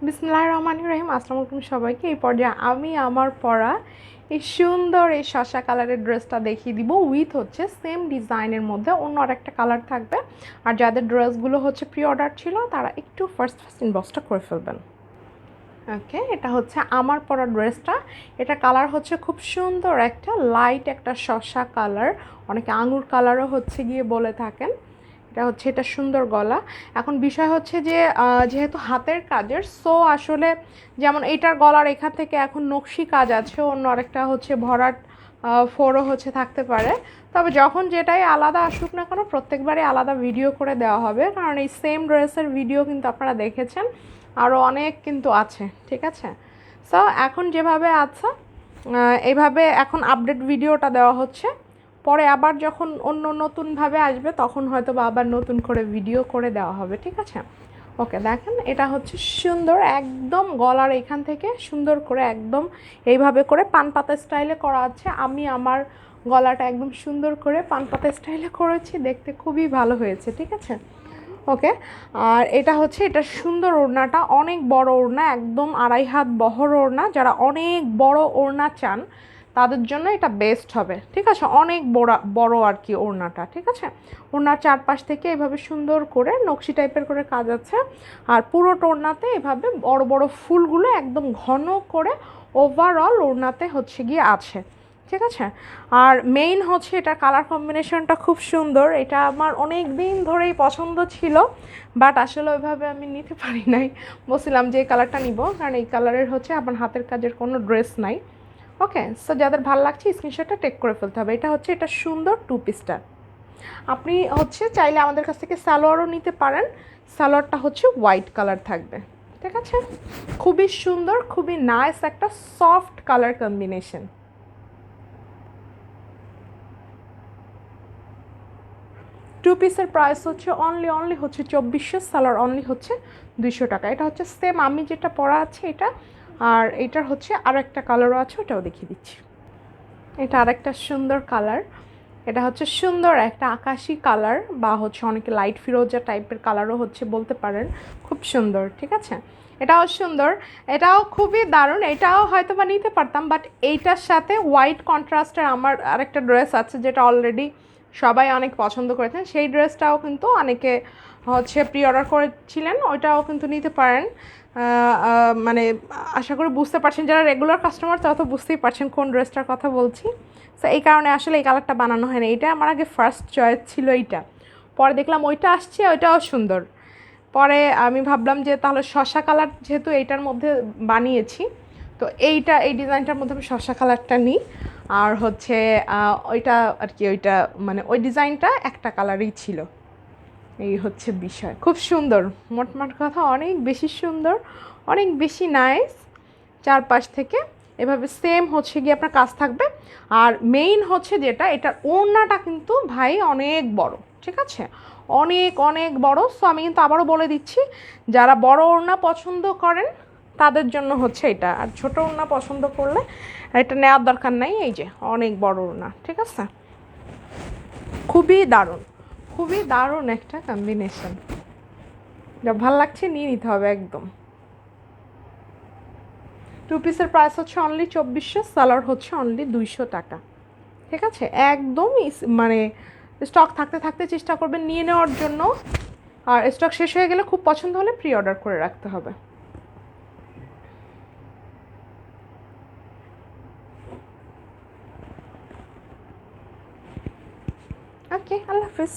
বিসমিল্লাহির রহমানির রহিম। আসসালামু আলাইকুম সবাইকে। এই পর্যায়ে আমি আমার পরা এই সুন্দর এই শসা কালারের ড্রেসটা দেখিয়ে দিব উইথ হচ্ছে সেম ডিজাইনের মধ্যে অন্য আরেকটা কালার থাকবে। আর যাদের ড্রেসগুলো হচ্ছে প্রি অর্ডার ছিল তারা একটু ফার্স্ট ইনবক্সটা করে ফেলবেন। ওকে, এটা হচ্ছে আমার পরা ড্রেসটা। এটা কালার হচ্ছে খুব সুন্দর একটা লাইট একটা শসা কালার, অনেকে আঙুর কালারও হচ্ছে গিয়ে বলে থাকেন। এটা সুন্দর গলা। এখন বিষয় হচ্ছে যে যেহেতু হাতের কাজের, সো আসলে যেমন এইটার গলার এখান থেকে এখন নকশি কাজ আছে, অন্য আরেকটা হচ্ছে ভরাট ফোরও হচ্ছে থাকতে পারে। তবে যখন যেটাই আলাদা আসুক না কেন প্রত্যেকবারই আলাদা ভিডিও করে দেওয়া হবে, কারণ এই সেম ড্রেসের ভিডিও কিন্তু আপনারা দেখেছেন, আরও অনেক কিন্তু আছে। ঠিক আছে, সো এখন যেভাবে আছে এইভাবে এখন আপডেট ভিডিওটা দেওয়া হচ্ছে। পরে আবার যখন অন্য নতুনভাবে আসবে তখন হয়তো বা আবার নতুন করে ভিডিও করে দেওয়া হবে। ঠিক আছে, ওকে। দেখেন এটা হচ্ছে সুন্দর একদম গলার এখান থেকে সুন্দর করে একদম এইভাবে করে পান পাতা স্টাইলে করা আছে। আমি আমার গলাটা একদম সুন্দর করে পান পাতা স্টাইলে করেছি, দেখতে খুবই ভালো হয়েছে। ঠিক আছে, ওকে। আর এটা হচ্ছে এটা সুন্দর ওড়নাটা, অনেক বড় ওড়না, একদম 2.5 হাত বহর ওড়না। যারা অনেক বড় ওড়না চান তাদের জন্য এটা বেস্ট হবে। ঠিক আছে, অনেক বড় আর কি ওড়নাটা। ঠিক আছে, ওড়নার চারপাশ থেকে এভাবে সুন্দর করে নকশি টাইপের করে কাজ আছে। আর পুরো ওড়নাতে এভাবে বড় বড় ফুলগুলো একদম ঘন করে ওভারঅল ওড়নাতে হচ্ছে গিয়ে আছে। ঠিক আছে, আর মেইন হচ্ছে এটা কালার কম্বিনেশনটা খুব সুন্দর। এটা আমার অনেক দিন ধরেই পছন্দ ছিল, বাট আসলে ওইভাবে আমি নিতে পারি নাই। বলছিলাম যে এই কালারটা নিব, কারণ এই কালারের হচ্ছে আমার হাতের কাজের কোনো ড্রেস নাই। ওকে, সো যাদের ভালো লাগছে স্ক্রিনশটটা টেক করে ফেলতে হবে। এটা সুন্দর 2 পিসটা। আপনি হচ্ছে চাইলে আমাদের কাছ থেকে সালোয়ারও নিতে পারেন। সালোয়ারটা হচ্ছে হোয়াইট কালার থাকবে। ঠিক আছে, খুবই সুন্দর, খুবই নাইস একটা সফট কালার কম্বিনেশন। 2 পিসের প্রাইস হচ্ছে অনলি হচ্ছে 2400, সালোয়ার অনলি হচ্ছে 200 টাকা। এটা হচ্ছে সেম আমি যেটা পরা আছে এটা, আর এটার হচ্ছে আরও একটা কালারও আছে, ওটাও দেখিয়ে দিচ্ছি। এটা আরেকটা সুন্দর কালার। এটা হচ্ছে সুন্দর একটা আকাশি কালার, বা হচ্ছে অনেকে লাইট ফিরোজা টাইপের কালারও হচ্ছে বলতে পারেন। খুব সুন্দর। ঠিক আছে, এটাও সুন্দর, এটাও খুবই দারুণ। এটাও হয়তো বা নিতে পারতাম, বাট এইটার সাথে হোয়াইট কন্ট্রাস্টের আমার আরেকটা ড্রেস আছে যেটা অলরেডি সবাই অনেক পছন্দ করেছেন। সেই ড্রেসটাও কিন্তু অনেকে হচ্ছে প্রি অর্ডার করেছিলেন, ওইটাও কিন্তু নিতে পারেন। মানে আশা করি বুঝতে পারছেন, যারা রেগুলার কাস্টমার তারা তো বুঝতেই পারছেন কোন ড্রেসটার কথা বলছি। সো এই কারণে আসলে এই কালারটা বানানো হয় না। এইটা আমার আগে ফার্স্ট চয়েস ছিল এইটা, পরে দেখলাম ওইটা আসছে, ওইটাও সুন্দর। পরে আমি ভাবলাম যে তাহলে শসা কালার যেহেতু এইটার মধ্যে বানিয়েছি, তো এই ডিজাইনটার মধ্যে আমি শসা কালারটা নিই। আর হচ্ছে ওইটা আর কি, ওইটা মানে ওই ডিজাইনটা একটা কালারই ছিল। এই হচ্ছে বিষয়, খুব সুন্দর। মোটমাট কথা অনেক বেশি সুন্দর, অনেক বেশি নাইস। চারপাশ থেকে এভাবে সেম হচ্ছে গিয়ে আপনার কাজ থাকবে। আর মেইন হচ্ছে যেটা, এটার ওড়নাটা কিন্তু ভাই অনেক বড়। ঠিক আছে, অনেক অনেক বড়। সো আমি কিন্তু আবারও বলে দিচ্ছি, যারা বড় ওড়না পছন্দ করেন তাদের জন্য হচ্ছে এটা, আর ছোট ওড়না পছন্দ করলে এটা নেওয়ার দরকার নাই। এই যে অনেক বড় ওড়না। ঠিক আছে, খুবই দারুণ, খুবই দারুণ একটা কম্বিনেশন। যা ভাল লাগছে নিয়ে নিতে হবে একদম। 2 পিসের প্রাইস হচ্ছে অনলি 2400, সালোয়ার হচ্ছে অনলি 200 টাকা। ঠিক আছে, একদম মানে স্টক থাকতে থাকতে চেষ্টা করবেন নিয়ে নেওয়ার জন্য। আর স্টক শেষ হয়ে গেলে খুব পছন্দ হলে প্রি অর্ডার করে রাখতে হবে। ওকে, আল্লাহ হাফিজ।